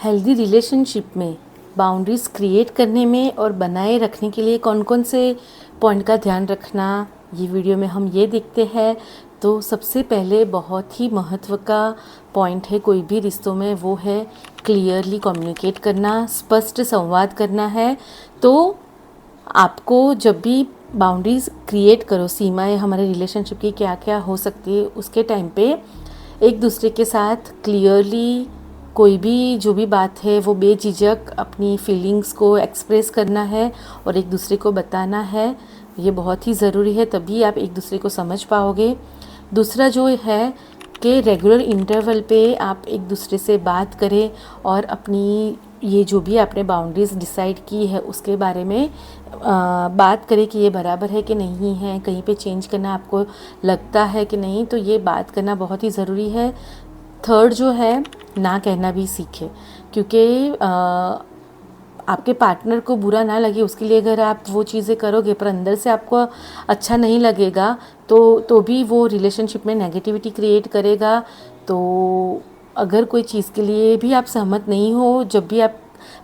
Healthy relationship में boundaries create करने में और बनाए रखने के लिए कौन कौन से पॉइंट का ध्यान रखना, ये वीडियो में हम ये देखते हैं। तो सबसे पहले बहुत ही महत्व का पॉइंट है कोई भी रिश्तों में, वो है क्लियरली कम्युनिकेट करना, स्पष्ट संवाद करना है। तो आपको जब भी बाउंड्रीज़ क्रिएट करो, सीमाएं हमारे रिलेशनशिप की क्या क्या हो सकती है, उसके टाइम पे एक दूसरे के साथ क्लियरली कोई भी जो भी बात है वो बेझिझक अपनी फीलिंग्स को एक्सप्रेस करना है और एक दूसरे को बताना है। ये बहुत ही ज़रूरी है, तभी आप एक दूसरे को समझ पाओगे। दूसरा जो है कि रेगुलर इंटरवल पे आप एक दूसरे से बात करें और अपनी ये जो भी आपने बाउंड्रीज़ डिसाइड की है उसके बारे में बात करें कि ये बराबर है कि नहीं है, कहीं पे चेंज करना आपको लगता है कि नहीं। तो ये बात करना बहुत ही ज़रूरी है। थर्ड जो है, ना कहना भी सीखे, क्योंकि आपके पार्टनर को बुरा ना लगे उसके लिए अगर आप वो चीज़ें करोगे पर अंदर से आपको अच्छा नहीं लगेगा तो भी वो रिलेशनशिप में नेगेटिविटी क्रिएट करेगा। तो अगर कोई चीज़ के लिए भी आप सहमत नहीं हो, जब भी आप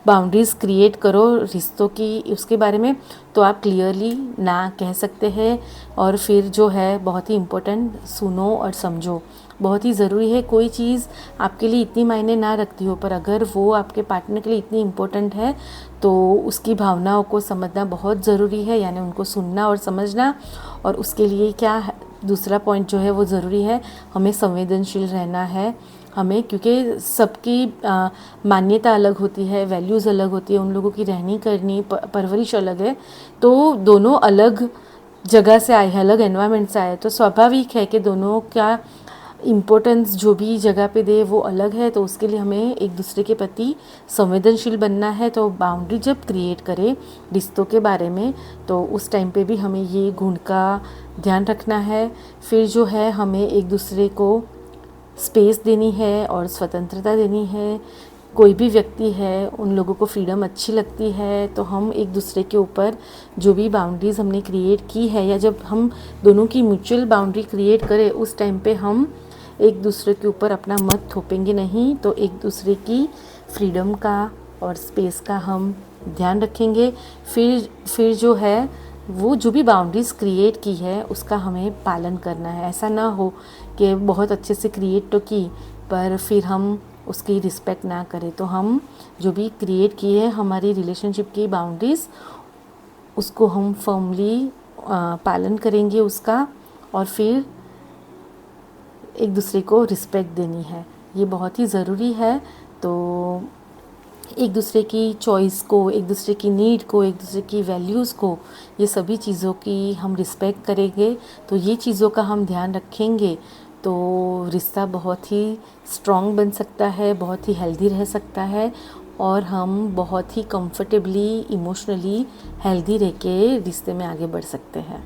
बाउंड्रीज़ क्रिएट करो रिश्तों की उसके बारे में, तो आप क्लियरली ना कह सकते हैं। और फिर जो है बहुत ही इम्पोर्टेंट, सुनो और समझो, बहुत ही ज़रूरी है। कोई चीज़ आपके लिए इतनी मायने ना रखती हो पर अगर वो आपके पार्टनर के लिए इतनी इम्पोर्टेंट है तो उसकी भावनाओं को समझना बहुत ज़रूरी है, यानी उनको सुनना और समझना। और उसके लिए क्या है, दूसरा पॉइंट जो है वो ज़रूरी है, हमें संवेदनशील रहना है। हमें, क्योंकि सबकी मान्यता अलग होती है, वैल्यूज़ अलग होती है, उन लोगों की रहनी करनी परवरिश अलग है। तो दोनों अलग जगह से आए हैं, अलग एनवायरनमेंट से आए, तो स्वाभाविक है कि दोनों का इम्पोर्टेंस जो भी जगह पे दे वो अलग है। तो उसके लिए हमें एक दूसरे के प्रति संवेदनशील बनना है। तो बाउंड्री जब क्रिएट करें रिश्तों के बारे में, तो उस टाइम पे भी हमें ये गुण का ध्यान रखना है। फिर जो है हमें एक दूसरे को स्पेस देनी है और स्वतंत्रता देनी है। कोई भी व्यक्ति है, उन लोगों को फ्रीडम अच्छी लगती है, तो हम एक दूसरे के ऊपर जो भी बाउंड्रीज़ हमने क्रिएट की है, या जब हम दोनों की म्यूचुअल बाउंड्री क्रिएट करें उस टाइम पे हम एक दूसरे के ऊपर अपना मत थोपेंगे नहीं। तो एक दूसरे की फ्रीडम का और स्पेस का हम ध्यान रखेंगे। फिर जो है वो जो भी बाउंड्रीज़ क्रिएट की है उसका हमें पालन करना है। ऐसा ना हो कि बहुत अच्छे से क्रिएट तो की पर फिर हम उसकी रिस्पेक्ट ना करें। तो हम जो भी क्रिएट किए हैं हमारी रिलेशनशिप की बाउंड्रीज़, उसको हम फर्मली पालन करेंगे उसका, और फिर एक दूसरे को रिस्पेक्ट देनी है। ये बहुत ही ज़रूरी है। तो एक दूसरे की चॉइस को, एक दूसरे की नीड को, एक दूसरे की वैल्यूज़ को, ये सभी चीज़ों की हम रिस्पेक्ट करेंगे, तो ये चीज़ों का हम ध्यान रखेंगे, तो रिश्ता बहुत ही स्ट्रॉन्ग बन सकता है, बहुत ही हेल्दी रह सकता है और हम बहुत ही कंफर्टेबली इमोशनली हेल्दी रह के रिश्ते में आगे बढ़ सकते हैं।